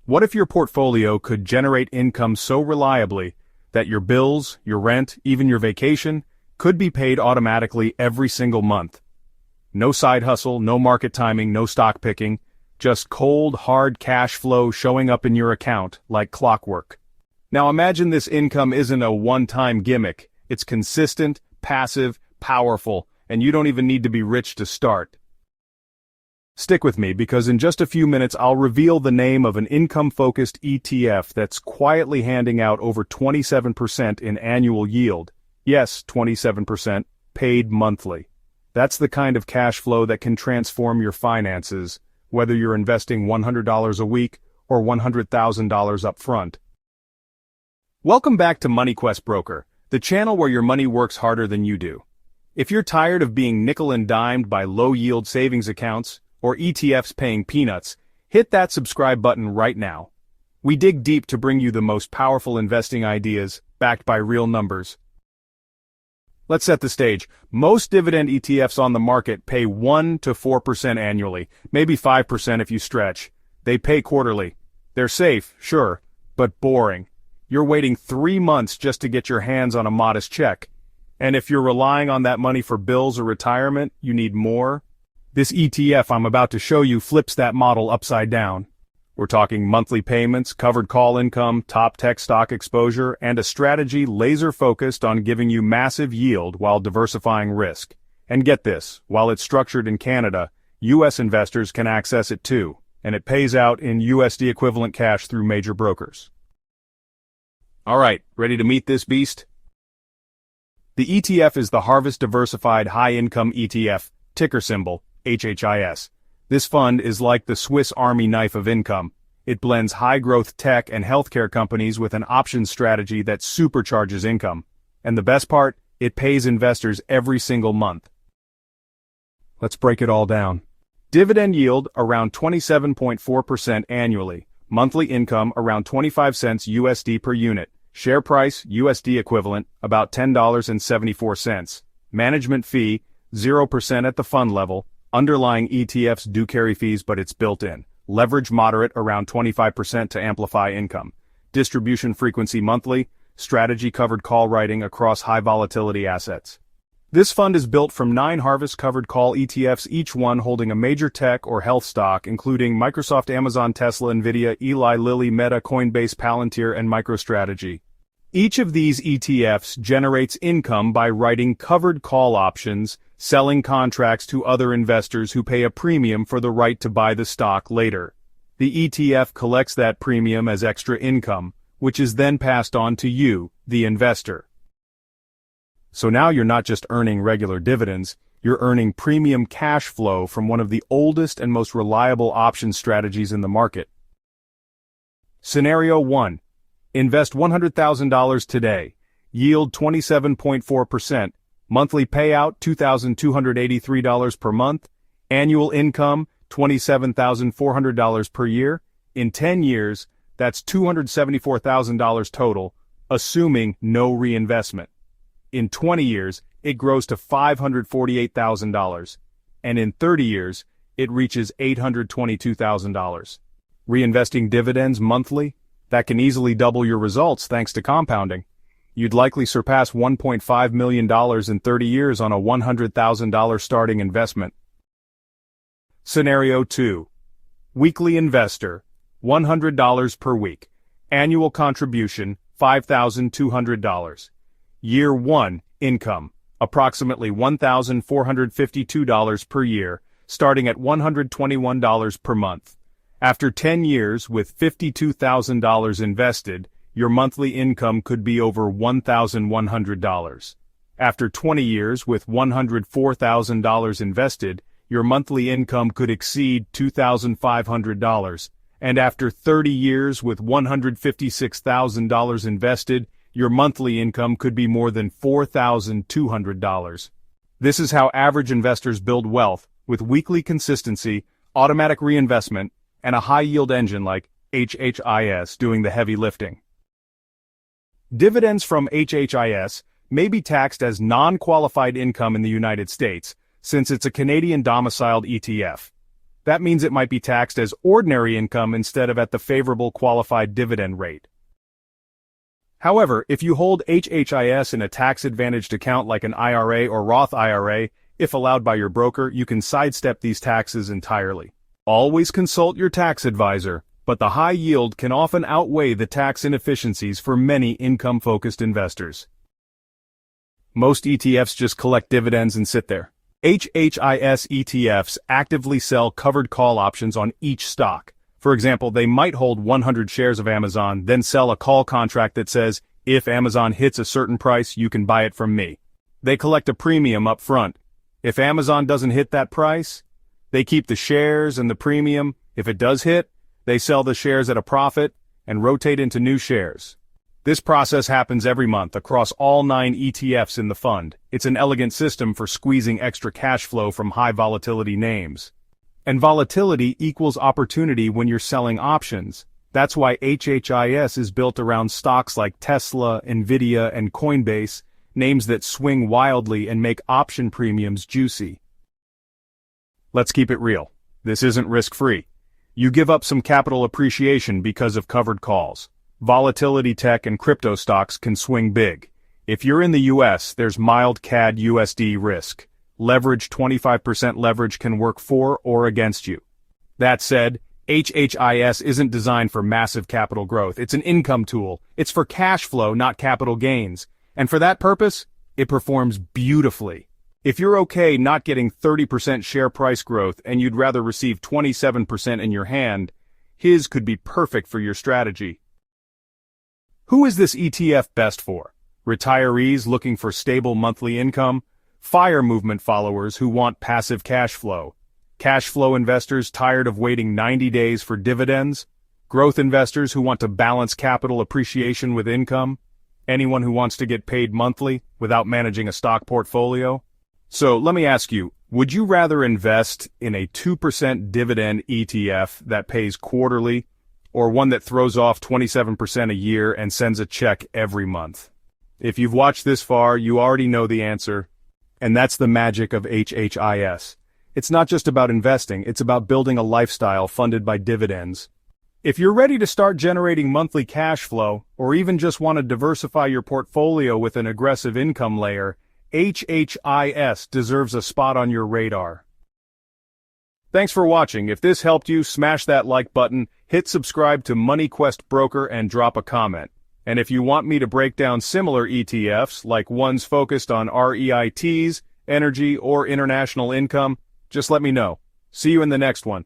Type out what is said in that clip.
What if your portfolio could generate income so reliably that your bills, your rent, even your vacation, could be paid automatically every single month? No side hustle, no market timing, no stock picking, just cold, hard cash flow showing up in your account like clockwork. Now imagine this income isn't a one-time gimmick. It's consistent, passive, powerful, and you don't even need to be rich to start. Stick with me because in just a few minutes I'll reveal the name of an income-focused ETF that's quietly handing out over 27% in annual yield. Yes, 27%, paid monthly. That's the kind of cash flow that can transform your finances, whether you're investing $100 a week or $100,000 up front. Welcome back to MoneyQuest Broker, the channel where your money works harder than you do. If you're tired of being nickel and dimed by low-yield savings accounts, or ETFs paying peanuts, hit that subscribe button right now. We dig deep to bring you the most powerful investing ideas, backed by real numbers. Let's set the stage. Most dividend ETFs on the market pay 1 to 4% annually, maybe 5% if you stretch. They pay quarterly. They're safe, sure, but boring. You're waiting 3 months just to get your hands on a modest check. And if you're relying on that money for bills or retirement, you need more. This ETF I'm about to show you flips that model upside down. We're talking monthly payments, covered call income, top tech stock exposure, and a strategy laser-focused on giving you massive yield while diversifying risk. And get this, while it's structured in Canada, U.S. investors can access it too, and it pays out in USD equivalent cash through major brokers. Alright, ready to meet this beast? The ETF is the Harvest Diversified High Income ETF, ticker symbol HHIS. This fund is like the Swiss Army knife of income. It blends high-growth tech and healthcare companies with an options strategy that supercharges income. And the best part, it pays investors every single month. Let's break it all down. Dividend yield around 27.4% annually. Monthly income around 25 cents USD per unit. Share price USD equivalent about $10.74. Management fee 0% at the fund level. Underlying ETFs do carry fees, but it's built in. Leverage moderate around 25% to amplify income. Distribution frequency monthly. Strategy covered call writing across high volatility assets. This fund is built from 9 Harvest covered call ETFs, each one holding a major tech or health stock, including Microsoft, Amazon, Tesla, Nvidia, Eli Lilly, Meta, Coinbase, Palantir, and MicroStrategy. Each of these ETFs generates income by writing covered call options, selling contracts to other investors who pay a premium for the right to buy the stock later. The ETF collects that premium as extra income, which is then passed on to you, the investor. So now you're not just earning regular dividends, you're earning premium cash flow from one of the oldest and most reliable option strategies in the market. Scenario 1. Invest $100,000 today. Yield 27.4%. Monthly payout $2,283 per month. Annual income $27,400 per year. In 10 years, that's $274,000 total, assuming no reinvestment. In 20 years, it grows to $548,000. And in 30 years, it reaches $822,000. Reinvesting dividends monthly? That can easily double your results thanks to compounding. You'd likely surpass $1.5 million in 30 years on a $100,000 starting investment. Scenario 2. Weekly investor, $100 per week. Annual contribution, $5,200. Year 1, income, approximately $1,452 per year, starting at $121 per month. After 10 years with $52,000 invested, your monthly income could be over $1,100. After 20 years with $104,000 invested, your monthly income could exceed $2,500. And after 30 years with $156,000 invested, your monthly income could be more than $4,200. This is how average investors build wealth, with weekly consistency, automatic reinvestment, and a high-yield engine like HHIS doing the heavy lifting. Dividends from HHIS may be taxed as non-qualified income in the United States, since it's a Canadian-domiciled ETF. That means it might be taxed as ordinary income instead of at the favorable qualified dividend rate. However, if you hold HHIS in a tax-advantaged account like an IRA or Roth IRA, if allowed by your broker, you can sidestep these taxes entirely. Always consult your tax advisor, but the high yield can often outweigh the tax inefficiencies for many income-focused investors. Most ETFs just collect dividends and sit there. HHIS ETFs actively sell covered call options on each stock. For example, they might hold 100 shares of Amazon, then sell a call contract that says, if Amazon hits a certain price, you can buy it from me. They collect a premium up front. If Amazon doesn't hit that price, they keep the shares and the premium. If it does hit, they sell the shares at a profit and rotate into new shares. This process happens every month across all 9 ETFs in the fund. It's an elegant system for squeezing extra cash flow from high volatility names. And volatility equals opportunity when you're selling options. That's why HHIS is built around stocks like Tesla, Nvidia, and Coinbase, names that swing wildly and make option premiums juicy. Let's keep it real. This isn't risk-free. You give up some capital appreciation because of covered calls. Volatility tech and crypto stocks can swing big. If you're in the US, there's mild CAD USD risk. Leverage 25% leverage can work for or against you. That said, HHIS isn't designed for massive capital growth. It's an income tool. It's for cash flow, not capital gains. And for that purpose, it performs beautifully. If you're okay not getting 30% share price growth and you'd rather receive 27% in your hand, HIS could be perfect for your strategy. Who is this ETF best for? Retirees looking for stable monthly income? FIRE movement followers who want passive cash flow? Cash flow investors tired of waiting 90 days for dividends? Growth investors who want to balance capital appreciation with income? Anyone who wants to get paid monthly without managing a stock portfolio? So let me ask you, would you rather invest in a 2% dividend ETF that pays quarterly, or one that throws off 27% a year and sends a check every month? If you've watched this far, you already know the answer, and that's the magic of HHIS. It's not just about investing, it's about building a lifestyle funded by dividends. If you're ready to start generating monthly cash flow, or even just want to diversify your portfolio with an aggressive income layer, HHIS deserves a spot on your radar. Thanks for watching. If this helped you, smash that like button, hit subscribe to MoneyQuest Broker, and drop a comment. And if you want me to break down similar ETFs, like ones focused on REITs, energy, or international income, just let me know. See you in the next one.